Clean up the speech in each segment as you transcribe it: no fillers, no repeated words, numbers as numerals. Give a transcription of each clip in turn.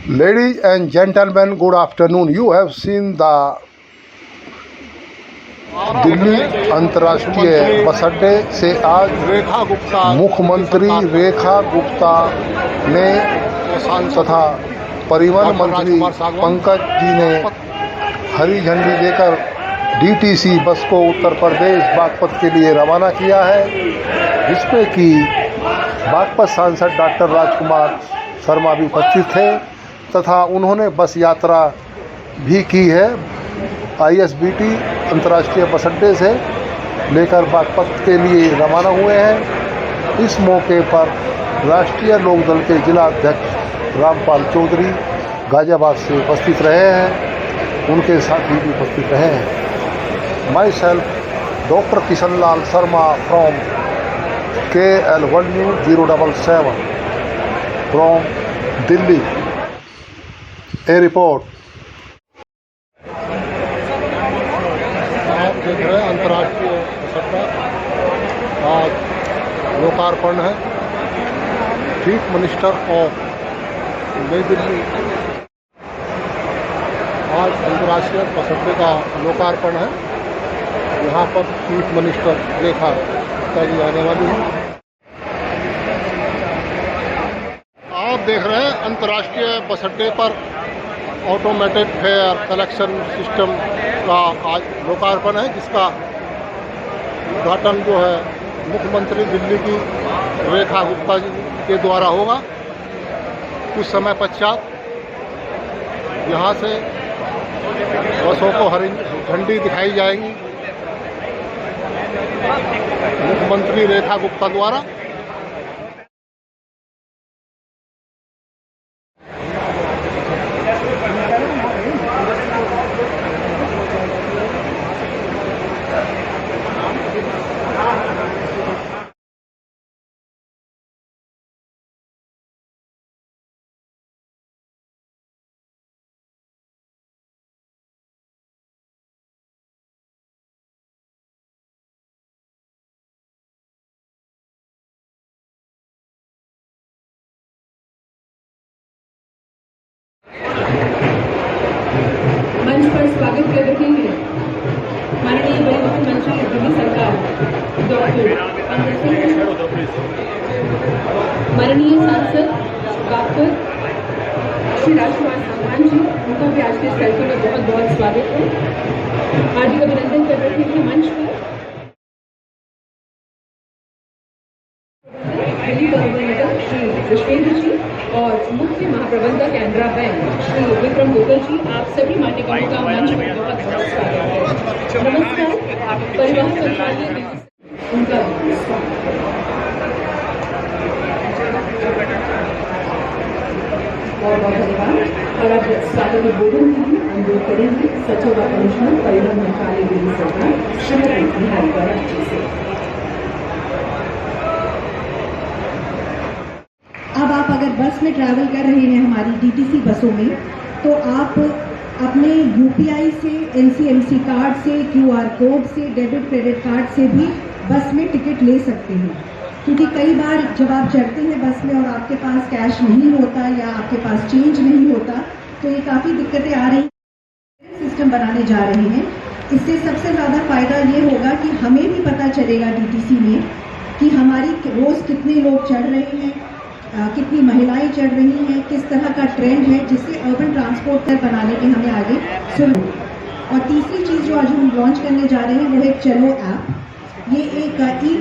Ladies and gentlemen, good afternoon. You have seen the Delhi अंतर्राष्ट्रीय बस अड्डे से आज मुख्यमंत्री रेखा गुप्ता ने तथा परिवहन मंत्री पंकज जी ने हरी झंडी देकर डीटीसी बस को उत्तर प्रदेश बागपत के लिए रवाना किया है, जिसमें कि बागपत सांसद डॉक्टर राजकुमार शर्मा भी उपस्थित थे तथा उन्होंने बस यात्रा भी की है। ISBT अंतर्राष्ट्रीय बस अड्डे से लेकर बागपत के लिए रवाना हुए हैं। इस मौके पर राष्ट्रीय लोकदल के जिला अध्यक्ष रामपाल चौधरी गाजियाबाद से उपस्थित रहे हैं, उनके साथी भी उपस्थित रहे हैं। My self doctor Kishan Lal Sharma from KL1 News 077 from Delhi. A report. आप देख रहे हैं अंतर्राष्ट्रीय बस अड्डा आज लोकार्पण है। चीफ मिनिस्टर ऑफ नई दिल्ली आज अंतर्राष्ट्रीय बस अड्डे का लोकार्पण है। यहाँ पर चीफ मिनिस्टर रेखा गुप्ता जी आने वाली है। आप देख रहे हैं अंतर्राष्ट्रीय बस अड्डे पर ऑटोमेटेड फेयर कलेक्शन सिस्टम का आज लोकार्पण है, जिसका उद्घाटन जो है मुख्यमंत्री दिल्ली की रेखा गुप्ता जी के द्वारा होगा। कुछ समय पश्चात यहाँ से बसों को हरी झंडी दिखाई जाएगी मुख्यमंत्री रेखा गुप्ता द्वारा। मंच पर स्वागत कर रहे हैं माननीय परिवहन मंत्री दिल्ली सरकार डॉक्टर माननीय सांसद बागपत श्री राजकुमार शर्मा जी, उनका भी आज के इस कार्यक्रम में बहुत बहुत स्वागत है। हार्दिक अभिनंदन कर रहे हैं मंच पर दिल्ली परिवहन निगम श्री विश्वेंद्र जी और मुख्य महाप्रबंधक कैनरा बैंक श्री विक्रम गोयल जी, आप सभी मान्यताओं का मंच में बहुत बहुत स्वागत है। नमस्कार। परिवहन मंत्रालय उनका बहुत बहुत धन्यवाद। और अब स्वागत में बोलूंगी अनुरोध करेंगे सचिव व कमिश्नर परिवहन मंत्रालय दिल्ली सरकार श्रीमती बिहारी गौरव जी से। अब आप अगर बस में ट्रैवल कर रहे हैं हमारी डीटीसी बसों में, तो आप अपने UPI से, NCMC कार्ड से, QR कोड से, डेबिट क्रेडिट कार्ड से भी बस में टिकट ले सकते हैं। क्योंकि कई बार जब आप चढ़ते हैं बस में और आपके पास कैश नहीं होता या आपके पास चेंज नहीं होता, तो ये काफ़ी दिक्कतें आ रही हैं। सिस्टम बनाने जा रहे हैं। इससे सबसे ज़्यादा फायदा ये होगा कि हमें भी पता चलेगा डीटीसी में कि हमारी रोज़ कितने लोग चढ़ रहे हैं, कितनी महिलाएं चढ़ रही हैं, किस तरह का ट्रेंड है, जिससे अर्बन ट्रांसपोर्ट बनाने के हमें आगे सुन। और तीसरी चीज़ जो आज हम लॉन्च करने जा रहे हैं वो है चलो ऐप। ये एक ई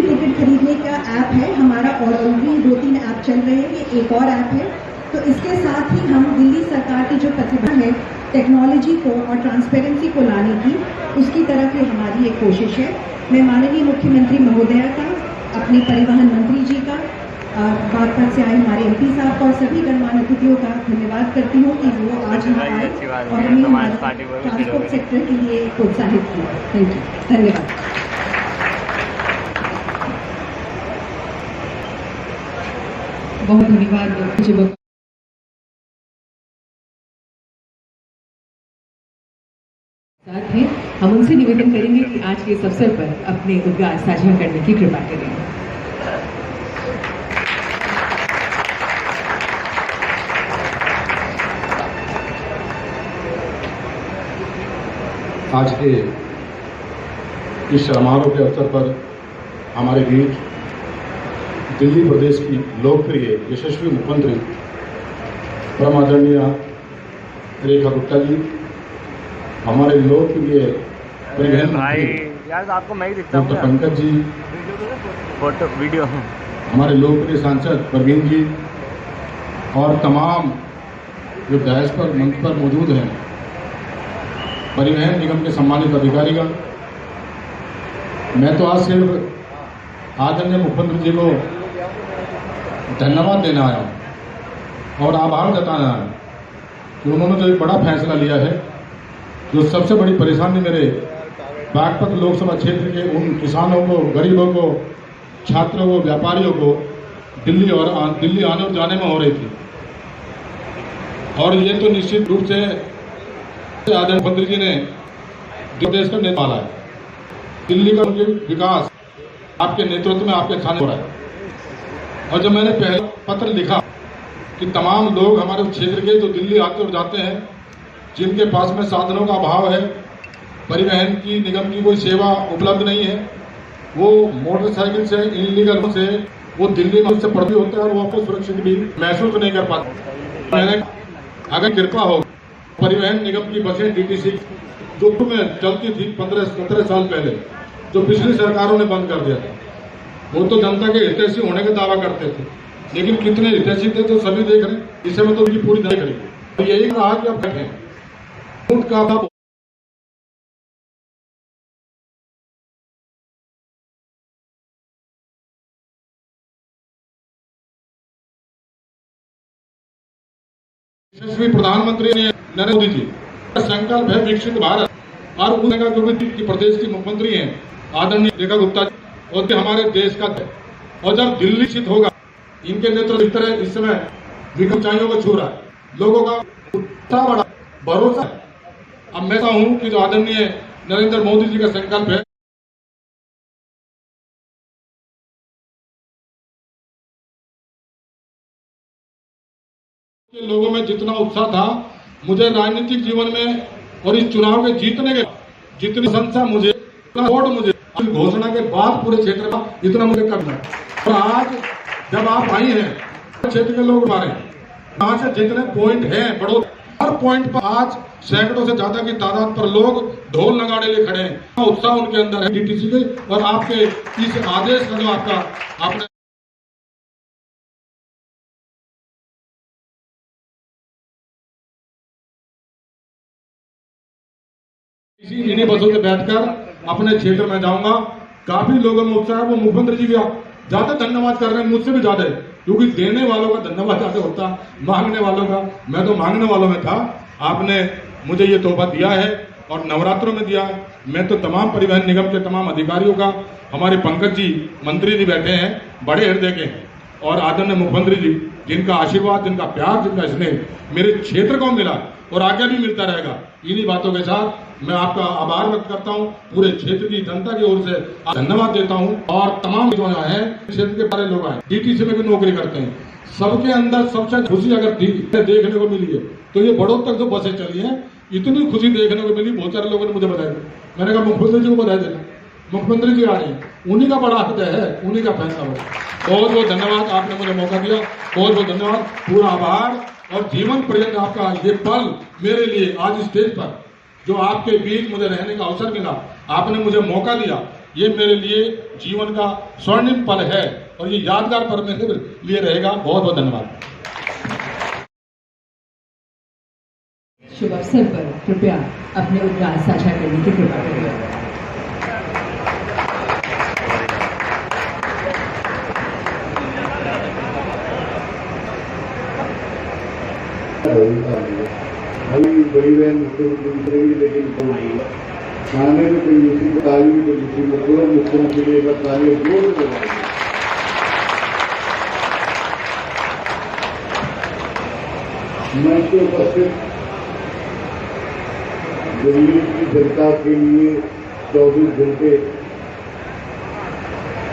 टिकट खरीदने का ऐप है हमारा, और ऑलरेडी 2-3 ऐप चल रहे हैं, ये एक और ऐप है। तो इसके साथ ही हम दिल्ली सरकार की जो प्रतिभा है टेक्नोलॉजी को और ट्रांसपेरेंसी को लाने की, उसकी तरफ ये हमारी एक कोशिश है। मैं माननीय मुख्यमंत्री महोदया का, अपने परिवहन मंत्री जी का, बागपत से आए हमारे MP साहब का और सभी गणमान्य अतिथियों का धन्यवाद करती हूँ कि वो आज यहाँ आए और हमें ट्रांसपोर्ट सेक्टर के लिए प्रोत्साहित किया। थैंक यू, धन्यवाद। बहुत धन्यवाद। साथ हैं हम उनसे निवेदन करेंगे कि आज के इस अवसर पर अपने उद्गार साझा करने की कृपा करें। आज के इस समारोह के अवसर पर हमारे बीच दिल्ली प्रदेश की लोकप्रिय यशस्वी मुख्यमंत्री परम आदरणीय रेखा गुप्ता जी, हमारे लोकप्रिय परिवहन भाई मंत्री यार आपको मैं ही दिखता डॉक्टर हूँ पंकज जी, फोटो वीडियो। हमारे लोकप्रिय सांसद परवीन जी और तमाम जो डायस पर मंच पर मौजूद हैं परिवहन निगम के सम्मानित अधिकारीगण। मैं तो आज सिर्फ आदरणीय मुख्यमंत्री जी को धन्यवाद देना आया हूँ और आभार जताना आया हूँ कि उन्होंने जो एक बड़ा फैसला लिया है, जो सबसे बड़ी परेशानी मेरे बागपत लोकसभा क्षेत्र के उन किसानों को, गरीबों को, छात्रों को, व्यापारियों को दिल्ली आने और जाने में हो रही थी। और ये तो निश्चित रूप से आदरणीय मुख्यमंत्री जी ने देश का नेता है। दिल्ली का विकास आपके नेतृत्व में, आपके सामने हो रहा है। और जब मैंने पहले पत्र लिखा कि तमाम लोग हमारे क्षेत्र के जो दिल्ली आते और जाते हैं, जिनके पास में साधनों का अभाव है, परिवहन की निगम की कोई सेवा उपलब्ध नहीं है, वो मोटरसाइकिल से, इनलीगल से वो दिल्ली में उससे पड़ती होते हैं और वो आपको सुरक्षित भी महसूस नहीं कर पाते। मैंने अगर कृपा हो परिवहन निगम की बसें डीटीसी जो में चलती थी 15-17 साल पहले, जो पिछली सरकारों ने बंद कर दिया था, वो तो जनता के हितैषी होने का दावा करते थे, लेकिन कितने हितैषी थे तो सभी देख रहे हैं। इसे में तो उनकी पूरी देख रही है। यही कहा कि अब बैठे ऊँट का था यशस्वी प्रधानमंत्री ने नरेंद्र मोदी जी संकल्प है विकसित भारत, और उनका जो भी प्रदेश की मुख्यमंत्री हैं आदरणीय रेखा गुप्ता जी, और हमारे देश का है। और जब दिल्ली विकसित होगा, इनके नेतृत्व इस तरह इस समय ऊंचाइयों को छू रहा है, लोगों का उत्साह बड़ा भरोसा है। अब मैं हूं कि जो आदरणीय नरेंद्र मोदी जी का संकल्प है, लोगों में जितना उत्साह था, मुझे राजनीतिक जीवन में और इस चुनाव के जीतने के जितनी संख्या मुझे घोषणा के बाद पूरे क्षेत्र का इतना मुझे करना है। और आज जब आप आई हैं क्षेत्र के लोग हमारे यहाँ से जितने पॉइंट हैं बड़ो, हर पॉइंट पर आज सैकड़ों से ज्यादा की तादाद पर लोग ढोल नगाड़े लिए खड़े हैं। उत्साह उनके अंदर है डीटीसी के, और आपके इस आदेश का जो आपने इन्हीं बसों से बैठकर अपने क्षेत्र में जाऊंगा। काफी लोगों में उत्साह है। वो मुख्यमंत्री जी का ज्यादा धन्यवाद कर रहे हैं, मुझसे भी ज्यादा है, क्योंकि देने वालों का धन्यवाद ज्यादा होता, मांगने वालों का। मैं तो मांगने वालों में था, आपने मुझे ये तोहफा दिया है और नवरात्रों में दिया है। मैं तो तमाम परिवहन निगम के तमाम अधिकारियों का, हमारे पंकज जी मंत्री जी बैठे हैं, बड़े हृदय के हैं, और आदरणीय मुख्यमंत्री जी जिनका आशीर्वाद, जिनका प्यार, जिनका स्नेह मेरे क्षेत्र को मिला और आगे भी मिलता रहेगा। इन्हीं बातों के साथ मैं आपका आभार व्यक्त करता हूं, पूरे क्षेत्र की जनता की ओर से धन्यवाद देता हूं। और तमाम जो हैं क्षेत्र के सारे लोग आए, डीटीसी में भी नौकरी करते हैं, सबके अंदर सबसे खुशी अगर देखने को मिली है तो ये बड़ों तक जो बसें चली हैं, इतनी खुशी देखने को मिली। बहुत सारे लोगों ने मुझे बताया, मैंने कहा मुख्यमंत्री जी को बधाई देना, मुख्यमंत्री जी आ रहे हैं, उन्हीं का बड़ा हृदय है, उन्हीं का फैसला हो। बहुत बहुत धन्यवाद, आपने मुझे मौका दिया, बहुत बहुत धन्यवाद, पूरा आभार। और जीवन पर्यंत आपका ये पल मेरे लिए आज स्टेज पर जो आपके बीच मुझे रहने का अवसर मिला, आपने मुझे मौका दिया, ये मेरे लिए जीवन का स्वर्णिम पल है और ये यादगार पल मेरे लिए रहेगा। बहुत बहुत धन्यवाद। शुभ अवसर पर कृपया अपने उपराग साझा करने की कृपा करें। परिवहन मुख्यमंत्री, लेकिन खाने में कोई दूसरी ताली में कोई दूसरी मुख्यमंत्री ने एक बार ताली जोर लगाई। मैं तो बस दिल्ली की जनता के लिए 24 घंटे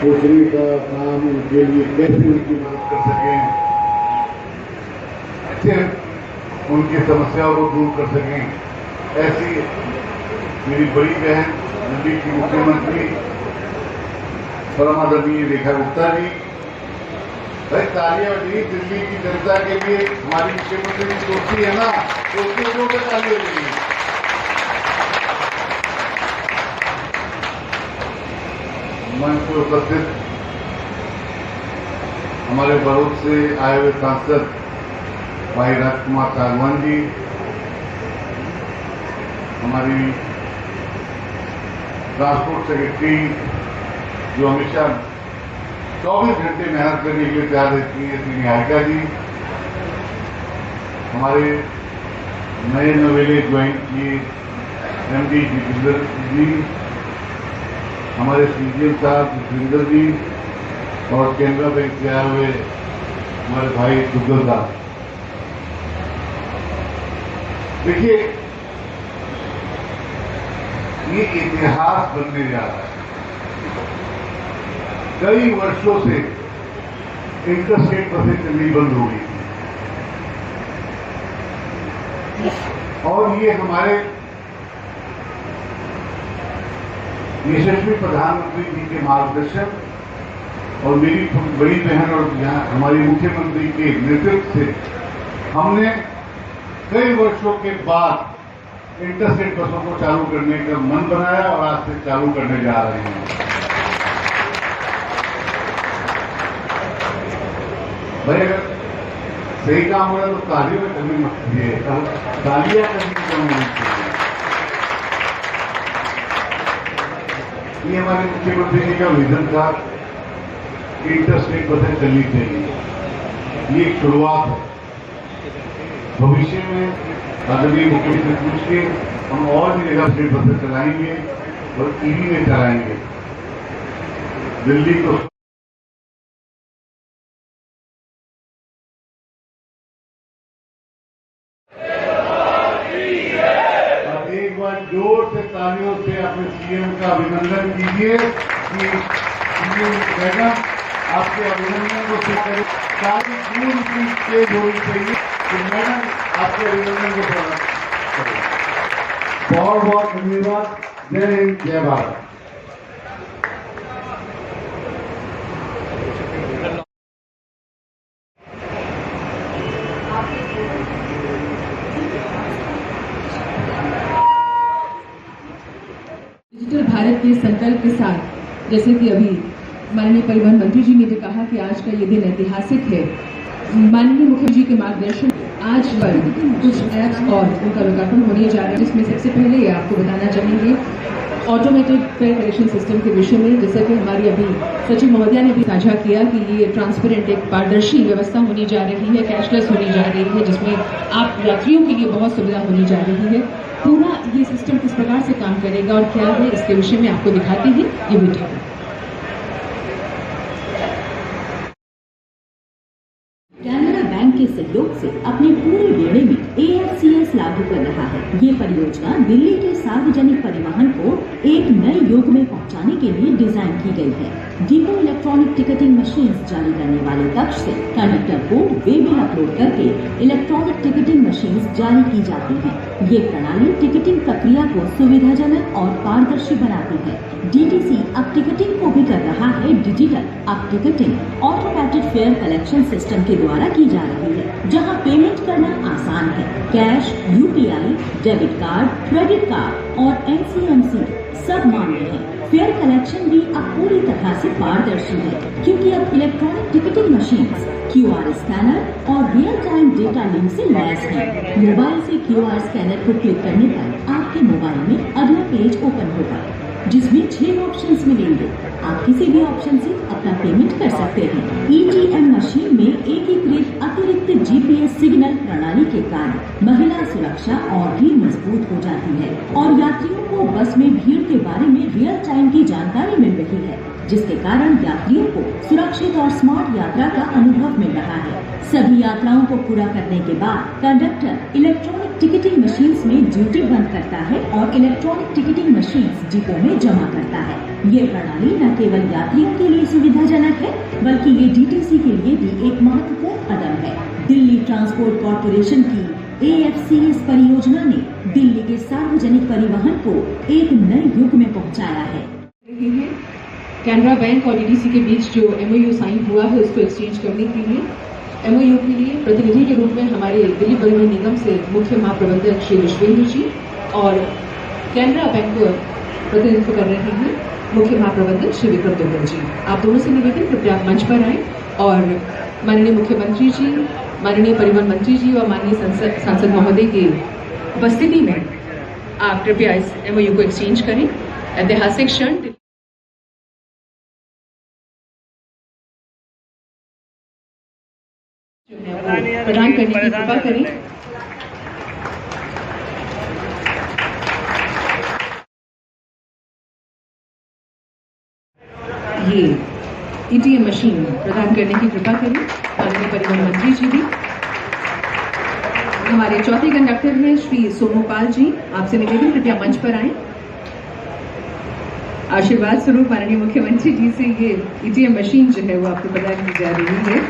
पूछने का काम उनके लिए कैसे उनकी मदद कर सकें, कैसे उनकी समस्याओं को दूर कर सकें, ऐसी मेरी बड़ी बहन दिल्ली की मुख्यमंत्री परम आदरणीय रेखा गुप्ता जी। भाई तालियां बजी दिल्ली की जनता के लिए, हमारी मुख्यमंत्री की दोस्ती है ना, दोस्ती जो के तालियां बजी। मंच पर उपस्थित हमारे बड़ौद से आए हुए सांसद भाई राजकुमार सागवान जी, हमारी ट्रांसपोर्ट सेक्रेटरी जो हमेशा 24 घंटे मेहनत करने के लिए तैयार रहती है, श्री निहारिका जी, हमारे नए नवेले ज्वाइन किए MD जितेंद्र जी, हमारे सीजीएम साहब जितेंद्र जी और केनरा बैंक से आए हुए हमारे भाई दुग्गल साहब। देखिए, ये इतिहास बनने जा रहा है। कई वर्षों से इंटरस्टेट बसें चलनी बंद हो गई और ये हमारे यशस्वी प्रधानमंत्री जी के मार्गदर्शन और मेरी बड़ी बहन और यहाँ हमारी मुख्यमंत्री के नेतृत्व से हमने कई वर्षों के बाद इंटरस्टेट बसों को चालू करने का मन बनाया और आज से चालू करने जा रहे हैं। भाई अगर सही काम हो रहा है तो तालियों में कमी मत कीजिए, तालियां कभी कम नहीं चाहिए। ये हमारे मुख्यमंत्री जी का विजन था कि इंटरस्टेट बसें चलनी चाहिए। ये एक शुरुआत है। भविष्य में आदरणीय मुख्यमंत्री पूछ के हम और भी जगह स्टेट बसें चलाएंगे और ईवी में चलाएंगे। दिल्ली को एक बार जोर से तालियों से अपने सीएम का अभिनंदन कीजिए कि सीएम मैडम आपके अभिनंदन को स्वीकार सारी पूरी चीज तेज होनी चाहिए कि मैडम आपके अभिनंदन को स्वीकार करें। बहुत बहुत धन्यवाद। जय हिंद, जय भारत। डिजिटल भारत के संकल्प के साथ, जैसे कि अभी माननीय परिवहन मंत्री जी ने भी कहा कि आज का ये दिन ऐतिहासिक है। माननीय मुख्यमंत्री जी के मार्गदर्शन आज पर कुछ ऐप्स और उनका लोकार्पण होने जा रहा है, जिसमें सबसे पहले ये आपको बताना चाहेंगे ऑटोमेटेड फेयर कलेक्शन सिस्टम के विषय में। जैसे कि हमारी अभी सचिव महोदया ने भी साझा किया कि ये ट्रांसपेरेंट एक पारदर्शी व्यवस्था होने जा रही है, कैशलेस होने जा रही है, जिसमें आप यात्रियों के लिए बहुत सुविधा होने जा रही है। पूरा ये सिस्टम किस प्रकार से काम करेगा और क्या है, इसके विषय में आपको दिखाते हैं ये वीडियो। कैनरा बैंक के सहयोग से अपने पूरे बेड़े में AFCS लागू कर रहा है। ये परियोजना दिल्ली के सार्वजनिक परिवहन को एक नए युग में पहुंचाने के लिए डिजाइन की गई है। डिपो इलेक्ट्रॉनिक टिकटिंग मशीन जारी करने वाले कक्ष से कंडक्टर को वे बिल अपलोड करके इलेक्ट्रॉनिक टिकटिंग मशीन जारी की जाती है। ये प्रणाली टिकटिंग प्रक्रिया को सुविधाजनक और पारदर्शी बनाती है। DTC अब टिकटिंग को भी कर रहा है डिजिटल। अब ticketing automated fair collection system के द्वारा की जा रही है, जहां पेमेंट करना आसान है। Cash, UPI, debit card, credit card और NCMC सब मान्य है। फेयर कलेक्शन भी अब पूरी तरह से पारदर्शी है, क्योंकि अब electronic ticketing machines QR scanner और रियल टाइम डेटा लिंक से लैस है। मोबाइल से QR स्कैनर को क्लिक करने पर आपके मोबाइल में अगला पेज ओपन होगा, जिसमें 6 ऑप्शंस मिलेंगे। आप किसी भी ऑप्शन से अपना पेमेंट कर सकते हैं। ETM मशीन में एकीकृत अतिरिक्त GPS सिग्नल प्रणाली के कारण महिला सुरक्षा और भी मजबूत हो जाती है और यात्रियों को बस में भीड़ के बारे में रियल टाइम की जानकारी मिल रही है, जिसके कारण यात्रियों को सुरक्षित और स्मार्ट यात्रा का अनुभव मिल रहा है। सभी यात्राओं को पूरा करने के बाद कंडक्टर इलेक्ट्रॉनिक टिकटिंग मशीन्स में ड्यूटी बंद करता है और इलेक्ट्रॉनिक टिकटिंग मशीन्स डिपो में जमा करता है। ये प्रणाली न केवल यात्रियों के लिए सुविधाजनक है, बल्कि ये DTC के लिए भी एक महत्वपूर्ण कदम है। दिल्ली ट्रांसपोर्ट कॉरपोरेशन की AFCS परियोजना ने दिल्ली के सार्वजनिक परिवहन को एक नए युग में पहुंचाया है। रहे हैं कैनरा बैंक और DTC के बीच जो MOU साइन हुआ है उसको एक्सचेंज करने के लिए MOU के लिए प्रतिनिधि के रूप में हमारे दिल्ली परिवहन निगम से मुख्य महाप्रबंधक श्री विश्वेंद्र जी और कैनरा बैंक को प्रतिनिधित्व कर रहे हैं मुख्य महाप्रबंधक श्री विक्रम दुग्गल जी। आप दोनों से निवेदन कृपया आप मंच पर आए और माननीय मुख्यमंत्री जी, माननीय परिवहन मंत्री जी और माननीय सांसद महोदय की उपस्थिति में आप कृपया इस MOU को एक्सचेंज करें। ऐतिहासिक क्षण प्रदान करने की कृपा करें। ये ETM मशीन प्रदान करने की कृपा करें माननीय परिवहन मंत्री जी भी। हमारे चौथे कंडक्टर हैं श्री सोमोपाल जी, आपसे निवेदन कृपया मंच पर आएं। आशीर्वाद स्वरूप माननीय मुख्यमंत्री जी से ये ETM मशीन जो है वो आपको प्रदान की जा रही है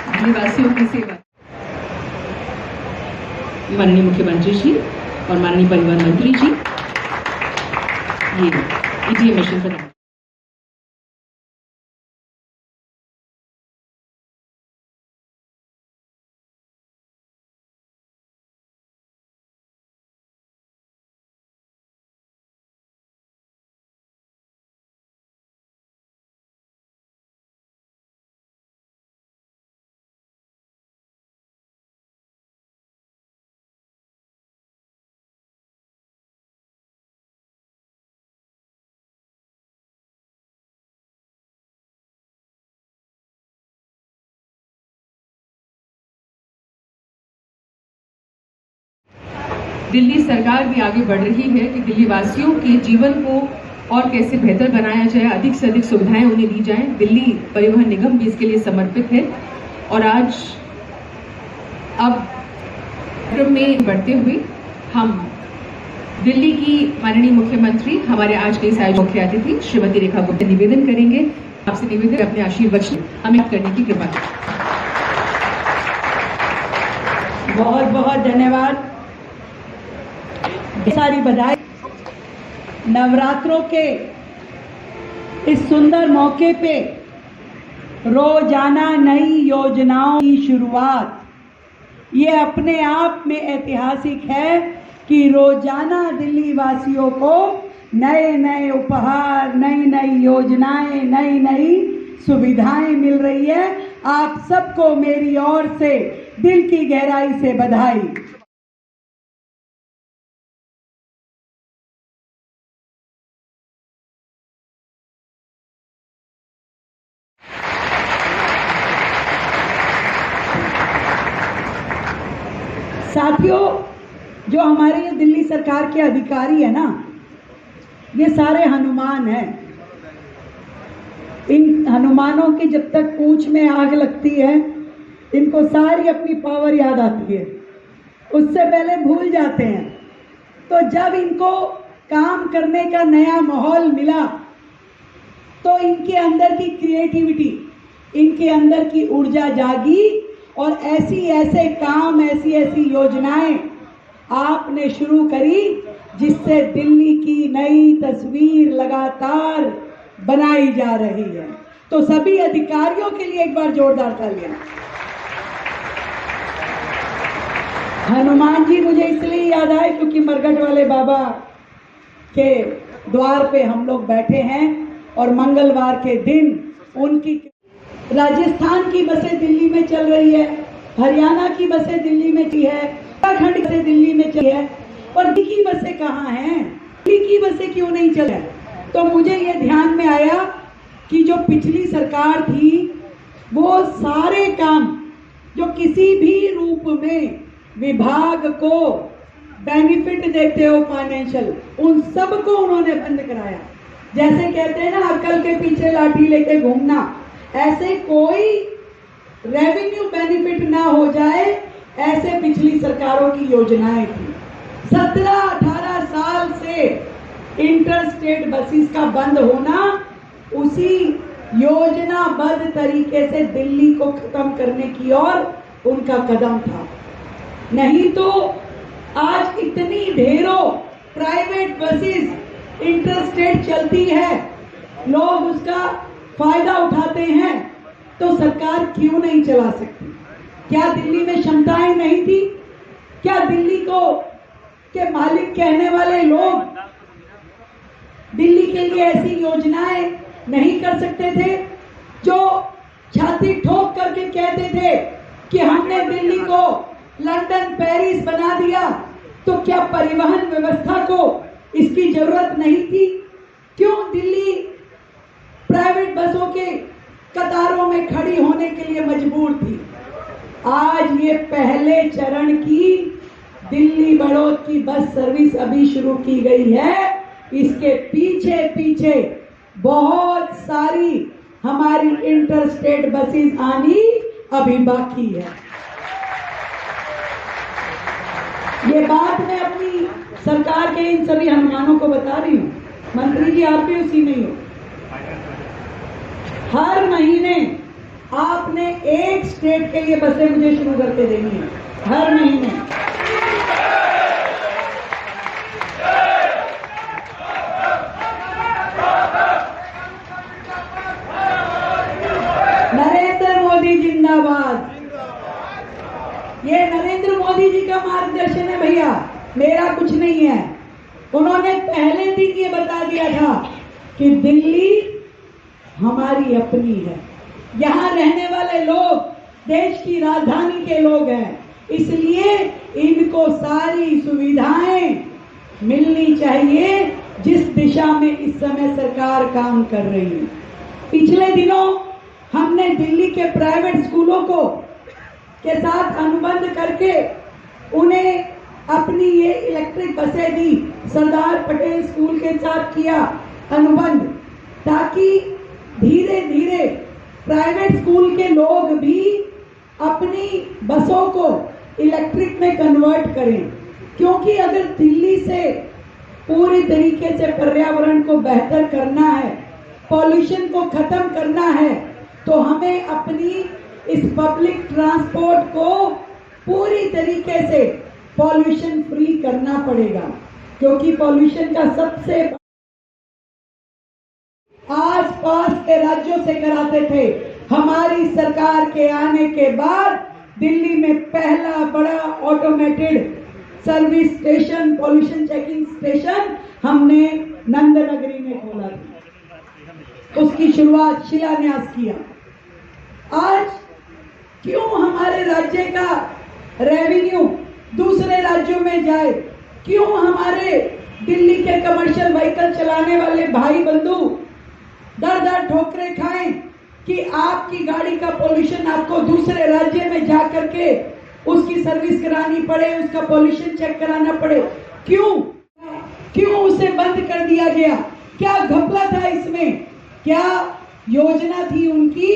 दिल्लीवासियों की सेवा। माननीय मुख्यमंत्री जी और माननीय परिवहन मंत्री जी ये ETM मशीन प्रदान। दिल्ली सरकार भी आगे बढ़ रही है कि दिल्ली वासियों के जीवन को और कैसे बेहतर बनाया जाए, अधिक से अधिक सुविधाएं उन्हें दी जाएं। दिल्ली परिवहन निगम भी इसके लिए समर्पित है और आज अब क्रम में बढ़ते हुए हम दिल्ली की माननीय मुख्यमंत्री हमारे आज के इस आयोजन मुख्य अतिथि श्रीमती रेखा गुप्ता निवेदन करेंगे। आपसे निवेदन अपने आशीर्वाद हमें करने की कृपा करें। बहुत बहुत धन्यवाद, सारी बधाई। नवरात्रों के इस सुंदर मौके पे रोजाना नई योजनाओं की शुरुआत, ये अपने आप में ऐतिहासिक है कि रोजाना दिल्ली वासियों को नए नए उपहार, नई नई योजनाएं, नई नई सुविधाएं मिल रही है। आप सबको मेरी ओर से दिल की गहराई से बधाई। साथियों, जो हमारे ये दिल्ली सरकार के अधिकारी है ना, ये सारे हनुमान हैं। इन हनुमानों की जब तक पूंछ में आग लगती है, इनको सारी अपनी पावर याद आती है, उससे पहले भूल जाते हैं। तो जब इनको काम करने का नया माहौल मिला तो इनके अंदर की क्रिएटिविटी, इनके अंदर की ऊर्जा जागी और ऐसे काम, ऐसी योजनाएं आपने शुरू करी जिससे दिल्ली की नई तस्वीर लगातार बनाई जा रही है। तो सभी अधिकारियों के लिए एक बार जोरदार तालियां। हनुमान जी मुझे इसलिए याद आए क्योंकि मरघट वाले बाबा के द्वार पे हम लोग बैठे हैं और मंगलवार के दिन उनकी राजस्थान की बसें दिल्ली में चल रही है, हरियाणा की बसें दिल्ली में चली है, उत्तराखंड से दिल्ली में चली है, और दिल्ली की बसें कहाँ हैं? दिल्ली की बसें क्यों नहीं चल रही? तो मुझे ये ध्यान में आया कि जो पिछली सरकार थी वो सारे काम जो किसी भी रूप में विभाग को बेनिफिट देते हो फाइनेंशियल, उन सब को उन्होंने बंद कराया। जैसे कहते हैं ना, अक्ल के पीछे लाठी लेके घूमना, ऐसे कोई रेवेन्यू बेनिफिट ना हो जाए, ऐसे पिछली सरकारों की योजनाएं थी। 17-18 साल से इंटर स्टेट बसेस का बंद होना उसी योजनाबद्ध तरीके से दिल्ली को खत्म करने की ओर उनका कदम था। नहीं तो आज इतनी ढेरों प्राइवेट बसेस इंटरस्टेट चलती है, लोग उसका फायदा उठाते हैं, तो सरकार क्यों नहीं चला सकती? क्या दिल्ली में क्षमताएं नहीं थी? क्या दिल्ली को के मालिक कहने वाले लोग दिल्ली के लिए ऐसी योजनाएं नहीं कर सकते थे जो छाती ठोक करके कहते थे कि हमने दिल्ली को लंदन पेरिस बना दिया, तो क्या परिवहन व्यवस्था को इसकी जरूरत नहीं थी? क्यों दिल्ली प्राइवेट बसों के कतारों में खड़ी होने के लिए मजबूर थी? आज ये पहले चरण की दिल्ली बड़ौद की बस सर्विस अभी शुरू की गई है। इसके पीछे पीछे बहुत सारी हमारी इंटरस्टेट बसेस आनी अभी बाकी है। ये बात मैं अपनी सरकार के इन सभी हनुमानों को बता रही हूँ। मंत्री जी, आप भी उसी में ही हो। हर महीने आपने एक स्टेट के लिए बसें मुझे शुरू करके देनी है, हर महीने। नरेंद्र मोदी जिंदाबाद। ये नरेंद्र मोदी जी का मार्गदर्शन है भैया, मेरा कुछ नहीं है। उन्होंने पहले दिन ये बता दिया था कि दिल्ली हमारी अपनी है, यहाँ रहने वाले लोग देश की राजधानी के लोग हैं, इसलिए इनको सारी सुविधाएं मिलनी चाहिए जिस दिशा में इस समय सरकार काम कर रही है। पिछले दिनों हमने दिल्ली के प्राइवेट स्कूलों को के साथ अनुबंध करके उन्हें अपनी ये इलेक्ट्रिक बसें दी। सरदार पटेल स्कूल के साथ किया अनुबंध, ताकि धीरे धीरे प्राइवेट स्कूल के लोग भी अपनी बसों को इलेक्ट्रिक में कन्वर्ट करें। क्योंकि अगर दिल्ली से पूरी तरीके से पर्यावरण को बेहतर करना है, पॉल्यूशन को खत्म करना है, तो हमें अपनी इस पब्लिक ट्रांसपोर्ट को पूरी तरीके से पॉल्यूशन फ्री करना पड़ेगा। क्योंकि पॉल्यूशन का सबसे आस पास के राज्यों से कराते थे। हमारी सरकार के आने के बाद दिल्ली में पहला बड़ा automated service station, pollution checking station हमने नंदनगरी में खोला था। उसकी शुरुआत, शिलान्यास किया। आज क्यों हमारे राज्य का रेवेन्यू दूसरे राज्यों में जाए? क्यों हमारे दिल्ली के कमर्शियल व्हीकल चलाने वाले भाई बंधु दर दर ठोकरें खाएं कि आपकी गाड़ी का पॉल्यूशन आपको दूसरे राज्य में जा करके उसकी सर्विस करानी पड़े, उसका पॉल्यूशन चेक कराना पड़े? क्यों उसे बंद कर दिया गया? क्या घपला था इसमें? क्या योजना थी उनकी?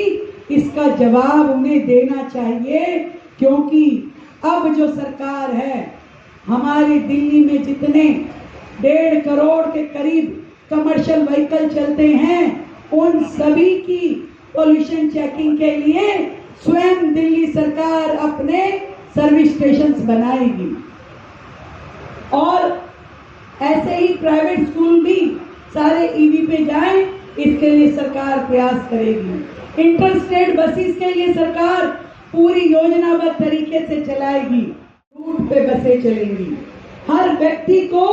इसका जवाब उन्हें देना चाहिए। क्योंकि अब जो सरकार है, हमारी दिल्ली में जितने 1.5 करोड़ के करीब कमर्शियल व्हीकल चलते हैं, उन सभी की पॉल्यूशन चेकिंग के लिए स्वयं दिल्ली सरकार अपने सर्विस स्टेशंस बनाएगी। और ऐसे ही प्राइवेट स्कूल भी सारे ईवी पे जाएं, इसके लिए सरकार प्रयास करेगी। इंटरस्टेट बसेस के लिए सरकार पूरी योजनाबद्ध तरीके से चलाएगी। रूट पे बसें चलेंगी, हर व्यक्ति को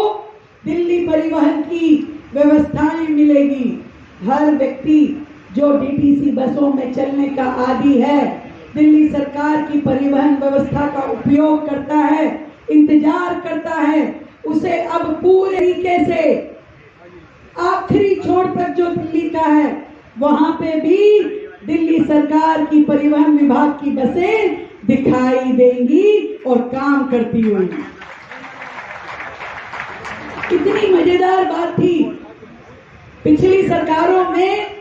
दिल्ली परिवहन की व्यवस्थाएं मिलेगी। हर व्यक्ति जो डीटीसी बसों में चलने का आदी है, दिल्ली सरकार की परिवहन व्यवस्था का उपयोग करता है, इंतजार करता है, उसे अब पूरे तरीके से आखिरी छोर तक जो दिल्ली का है, वहां पे भी दिल्ली सरकार की परिवहन विभाग की बसें दिखाई देंगी और काम करती हुई। कितनी मजेदार बात थी, पिछली सरकारों में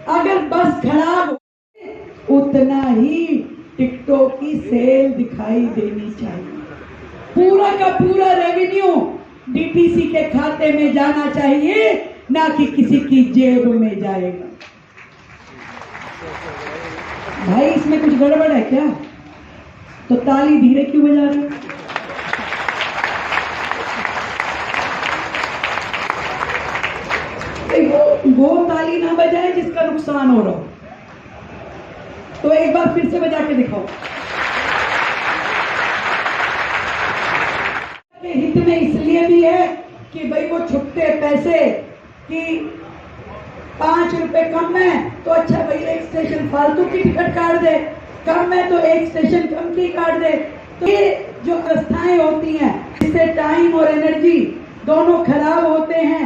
अगर बस खराब हो उतना ही टिकटों की सेल दिखाई देनी चाहिए। पूरा का पूरा रेवेन्यू डीटीसी के खाते में जाना चाहिए, ना कि किसी की जेब में जाएगा। भाई इसमें कुछ गड़बड़ है क्या? तो ताली धीरे क्यों बजा रहे हो? वो ताली ना बजाए जिसका नुकसान हो रहा हो। तो एक बार फिर से बजा के दिखाओ। हित में इसलिए भी है कि भाई वो छुट्टे पैसे कि 5 रुपए कम है तो अच्छा भाई एक स्टेशन फालतू की टिकट काट दे, कम है तो एक स्टेशन कम की काट दे। तो ये जो व्यवस्थाएं होती हैं इससे टाइम और एनर्जी दोनों खराब होते हैं।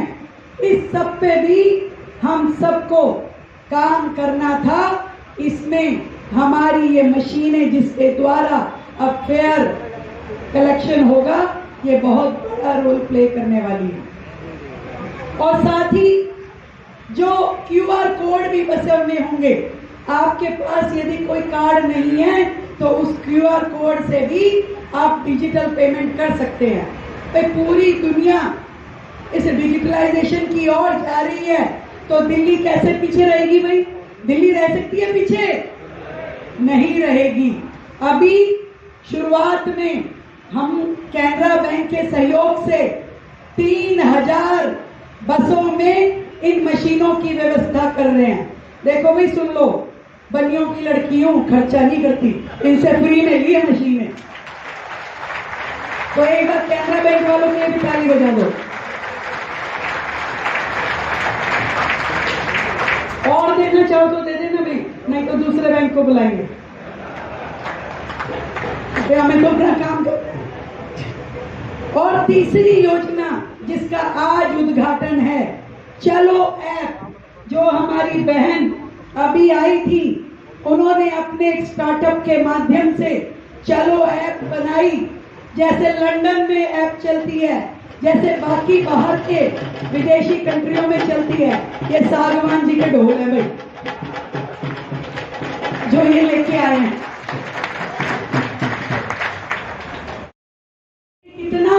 इस सब पे भी हम सबको काम करना था। इसमें हमारी ये मशीनें जिसके द्वारा अब फेयर कलेक्शन होगा, ये बहुत बड़ा रोल प्ले करने वाली है। और साथ ही जो QR कोड भी बसे में होंगे, आपके पास यदि कोई कार्ड नहीं है तो उस QR कोड से भी आप डिजिटल पेमेंट कर सकते हैं। तो पूरी दुनिया इस डिजिटलाइजेशन की ओर जा रही है, तो दिल्ली कैसे पीछे रहेगी भाई? दिल्ली रह सकती है पीछे? नहीं रहेगी। अभी शुरुआत में हम कैनरा बैंक के सहयोग से 3000 बसों में इन मशीनों की व्यवस्था कर रहे हैं। देखो भाई, सुन लो, बनियों की लड़कियों खर्चा नहीं करती, इनसे फ्री में लिए मशीनें। तो एक बार कैनरा बैंक वालों के लिए भी ताली बजा दो। और देना चाहो तो दे देना भाई, नहीं तो दूसरे बैंक को बुलाएंगे। हमें तो अपना काम कर। और तीसरी योजना जिसका आज उद्घाटन है, चलो ऐप, जो हमारी बहन अभी आई थी, उन्होंने अपने एक स्टार्टअप के माध्यम से चलो ऐप बनाई। जैसे लंदन में ऐप चलती है, जैसे बाकी बाहर के विदेशी कंट्रियों में चलती है। ये सागवान जी के ढोल है भाई, जो ये लेके आए हैं। इतना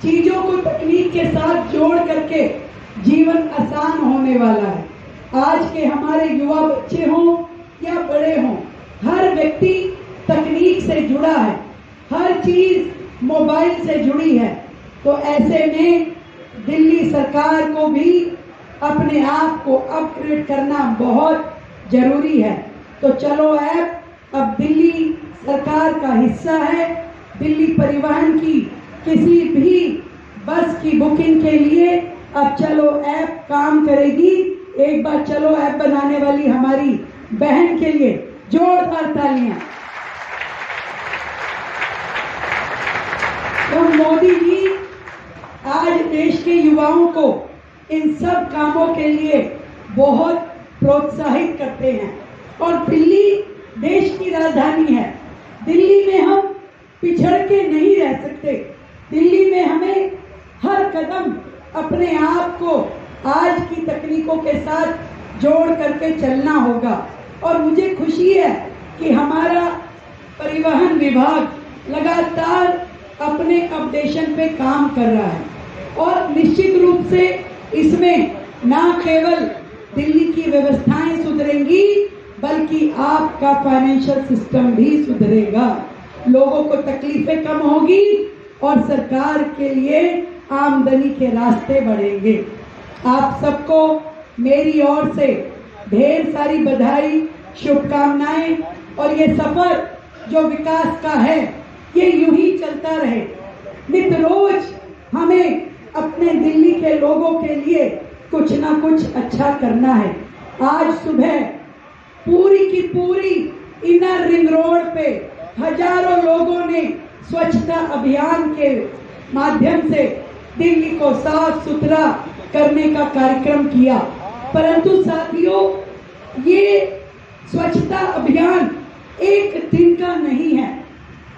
चीजों को तकनीक के साथ जोड़ करके जीवन आसान होने वाला है। आज के हमारे युवा बच्चे हों या बड़े हों, हर व्यक्ति तकनीक से जुड़ा है, हर चीज मोबाइल से जुड़ी है। तो ऐसे में दिल्ली सरकार को भी अपने आप को अपग्रेड करना बहुत जरूरी है। तो चलो ऐप अब दिल्ली सरकार का हिस्सा है। दिल्ली परिवहन की किसी भी बस की बुकिंग के लिए अब चलो ऐप काम करेगी। एक बार चलो ऐप बनाने वाली हमारी बहन के लिए जोरदार तालियां। तो मोदी जी आज देश के युवाओं को इन सब कामों के लिए बहुत प्रोत्साहित करते हैं। और दिल्ली देश की राजधानी है। दिल्ली में हम पिछड़ के नहीं रह सकते। दिल्ली में हमें हर कदम अपने आप को आज की तकनीकों के साथ जोड़ करके चलना होगा। और मुझे खुशी है कि हमारा परिवहन विभाग लगातार अपने अपडेशन पे काम कर रहा है। और निश्चित रूप से इसमें ना केवल दिल्ली की व्यवस्थाएं सुधरेंगी, बल्कि आपका फाइनेंशियल सिस्टम भी सुधरेगा। लोगों को तकलीफें कम होगी और सरकार के लिए आमदनी के रास्ते बढ़ेंगे। आप सबको मेरी ओर से ढेर सारी बधाई, शुभकामनाएं। और ये सफर जो विकास का है, ये यूं ही चलता रहे। नित रोज हमें अपने दिल्ली के लोगों के लिए कुछ ना कुछ अच्छा करना है। आज सुबह पूरी की पूरी इनर रिंग रोड पे हजारों लोगों ने स्वच्छता अभियान के माध्यम से दिल्ली को साफ सुथरा करने का कार्यक्रम किया। परंतु साथियों, ये स्वच्छता अभियान एक दिन का नहीं है,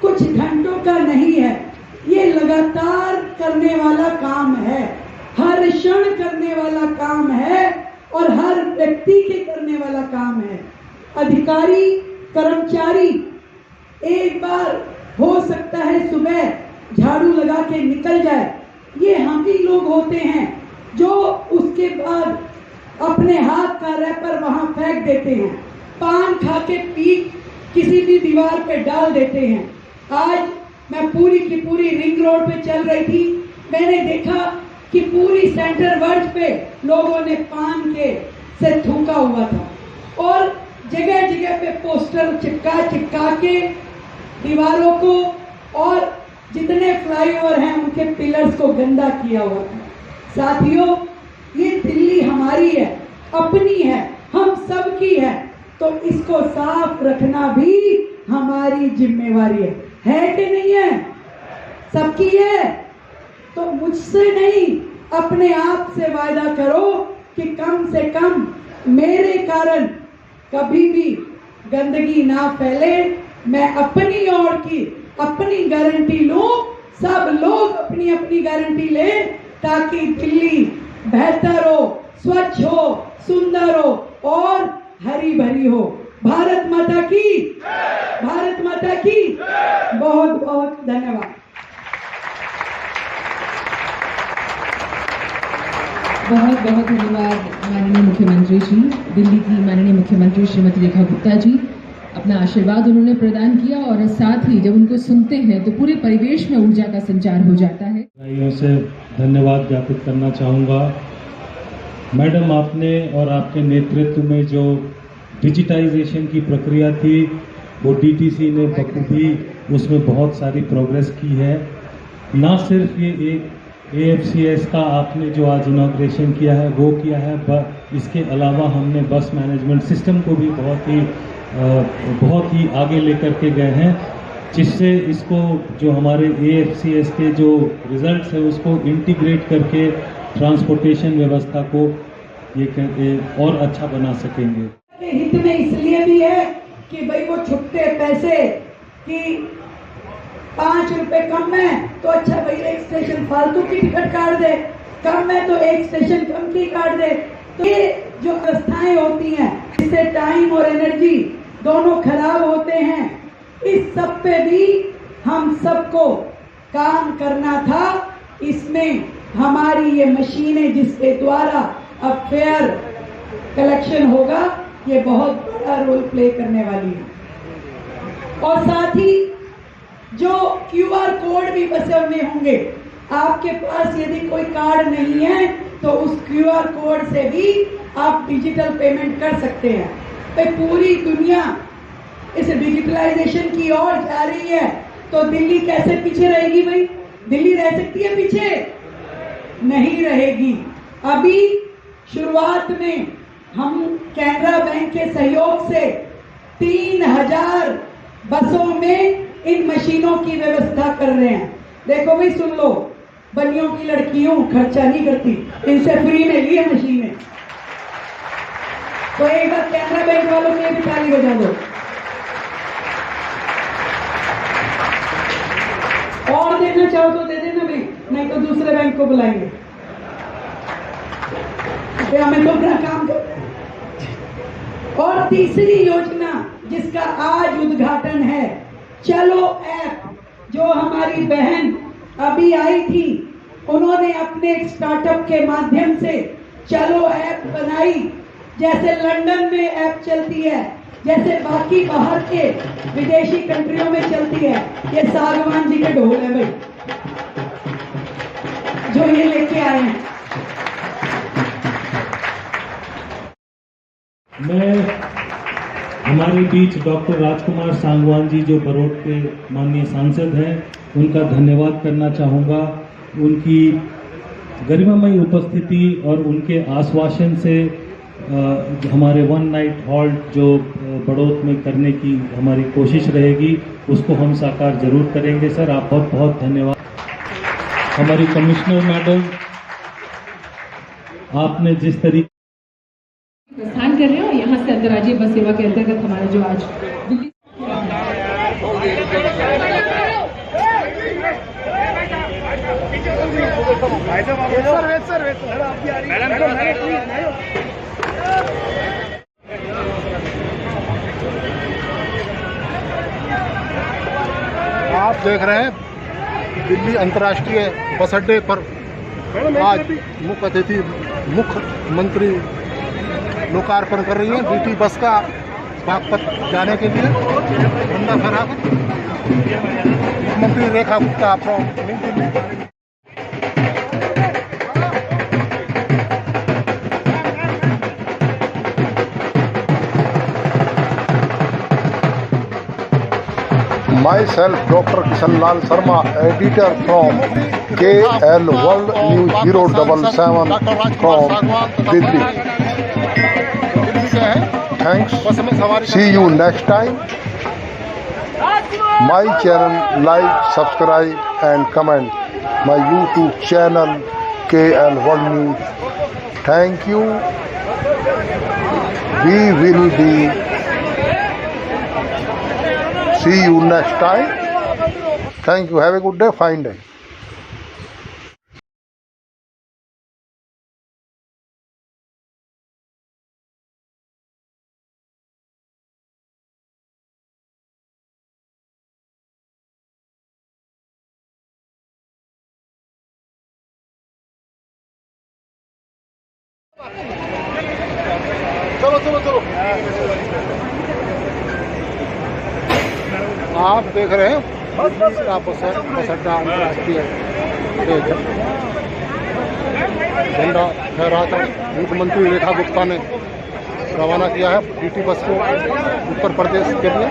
कुछ घंटों का नहीं है। ये लगातार करने वाला काम है, हर क्षण करने वाला काम है और हर व्यक्ति के करने वाला काम है। अधिकारी, कर्मचारी एक बार हो सकता है सुबह झाड़ू लगा के निकल जाए, ये हम ही लोग होते हैं जो उसके बाद अपने हाथ का रैपर वहां फेंक देते हैं। पान खा के पी किसी भी दीवार पे डाल देते हैं। आज मैं पूरी की पूरी रिंग रोड पे चल रही थी, मैंने देखा कि पूरी सेंटर वर्ज पे लोगों ने पान के से थूका हुआ था और जगह जगह पे पोस्टर चिपका के दीवारों को और जितने फ्लाईओवर हैं उनके पिलर्स को गंदा किया हुआ था। साथियों, ये दिल्ली हमारी है, अपनी है, हम सबकी है, तो इसको साफ रखना भी हमारी जिम्मेवारी है कि नहीं है? सबकी है। तो मुझसे नहीं, अपने आप से वायदा करो कि कम से कम मेरे कारण कभी भी गंदगी ना फैले। मैं अपनी ओर की अपनी गारंटी लूं, सब लोग अपनी अपनी गारंटी लें, ताकि दिल्ली बेहतर हो, स्वच्छ हो, सुंदर हो और हरी भरी हो। भारत माता की, भारत माता की बहुत बहुत धन्यवाद। बहुत बहुत धन्यवाद माननीय मुख्यमंत्री जी। दिल्ली की माननीय मुख्यमंत्री श्रीमती रेखा गुप्ता जी, अपना आशीर्वाद उन्होंने प्रदान किया और साथ ही जब उनको सुनते हैं तो पूरे परिवेश में ऊर्जा का संचार हो जाता है। भाइयों से धन्यवाद ज्ञापित करना चाहूँगा। मैडम, आपने और आपके नेतृत्व में जो डिजिटाइजेशन की प्रक्रिया थी वो डीटीसी ने बखूबी उसमें बहुत सारी प्रोग्रेस की है। ना सिर्फ ये AFCS का आपने जो आज इनॉग्रेशन किया है वो किया है, इसके अलावा हमने बस मैनेजमेंट सिस्टम को भी बहुत ही आगे लेकर के गए हैं, जिससे इसको जो हमारे AFCS के जो रिजल्ट्स है उसको इंटीग्रेट करके ट्रांसपोर्टेशन व्यवस्था को ये और अच्छा बना सकेंगे। हित में इसलिए भी है कि भाई वो छुट्टे पैसे कि 5 रुपए कम है तो अच्छा भाई एक स्टेशन फालतू की टिकट काट दे, कम है तो एक स्टेशन कम की काट दे। तो ये जो व्यवस्थाएं होती हैं इससे टाइम और एनर्जी दोनों खराब होते हैं। इस सब पे भी हम सबको काम करना था। इसमें हमारी ये मशीनें जिसके द्वारा अब फेयर कलेक्शन होगा, ये बहुत बड़ा रोल प्ले करने वाली है। और साथ ही जो QR कोड भी बसों में होंगे, आपके पास यदि कोई कार्ड नहीं है तो उस QR कोड से भी आप डिजिटल पेमेंट कर सकते हैं। तो पूरी दुनिया इस डिजिटलाइजेशन की ओर जा रही है, तो दिल्ली कैसे पीछे रहेगी भाई? दिल्ली रह सकती है पीछे? नहीं रहेगी। अभी शुरुआत में हम कैनरा बैंक के सहयोग से 3000 बसों में इन मशीनों की व्यवस्था कर रहे हैं। देखो भाई, सुन लो, बनियों की लड़कियों खर्चा नहीं करती, इनसे फ्री में लिए मशीनें। तो एक बार कैनरा बैंक वालों के भी ताली बजा दो। और देना चाहो तो दे देना भाई, नहीं तो दूसरे बैंक को बुलाएंगे, हमें तो अपना काम कर। और तीसरी योजना जिसका आज उद्घाटन है, चलो ऐप, जो हमारी बहन अभी आई थी, उन्होंने अपने एक स्टार्टअप के माध्यम से चलो ऐप बनाई। जैसे लंदन में ऐप चलती है, जैसे बाकी बाहर के विदेशी कंट्रियों में चलती है। ये सागवान जी के ढोल है भाई, जो ये लेके आए हैं। मैं हमारे बीच डॉक्टर राजकुमार सांगवान जी, जो बरोट के माननीय सांसद हैं, उनका धन्यवाद करना चाहूँगा। उनकी गरिमामयी उपस्थिति और उनके आश्वासन से हमारे 1 नाइट हॉल्ट जो बड़ौत में करने की हमारी कोशिश रहेगी, उसको हम साकार जरूर करेंगे। सर, आप बहुत बहुत धन्यवाद। हमारी कमिश्नर मैडम, आपने जिस तरीके प्रस्थान कर रहे हैं और यहाँ से अंतर्राज्यीय बस सेवा के अंतर्गत हमारा जो आज दिल्ली आप देख रहे हैं दिल्ली अंतर्राष्ट्रीय बस अड्डे पर आज मुख्य अतिथि मुख्यमंत्री लोकार्पण कर रही हैं DT बस का। बागपत जाने के लिए झंडा फहराकर मुख्यमंत्री Rekha Gupta from new Delhi. Myself, Dr. Kishan Lal Sharma, editor from KL World News 077 from Delhi. Thanks. See you next time. My channel, like, subscribe and comment. My YouTube channel KL World News. Thank you. We will be. See you next time. Thank you. Have a good day. Fine day. चलो चलो चलो। आप देख रहे हैं बस अड्डा अंतर्राष्ट्रीय झंडा फहराकर मुख्यमंत्री रेखा गुप्ता ने रवाना किया है डीटी बस को उत्तर प्रदेश के लिए।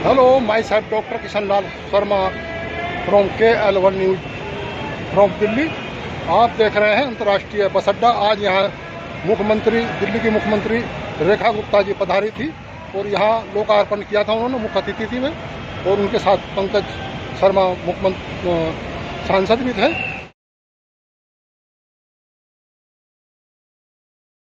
Hello, my self doctor Kishan Lal Sharma from KL World news from Delhi. आप देख रहे हैं अंतर्राष्ट्रीय बस अड्डा। आज यहाँ मुख्यमंत्री, दिल्ली की मुख्यमंत्री रेखा गुप्ता जी पधारी थी और यहाँ लोकार्पण किया था उन्होंने, मुख्य अतिथि थी वे, और उनके साथ पंकज शर्मा मुख्यमंत्री सांसद भी थे।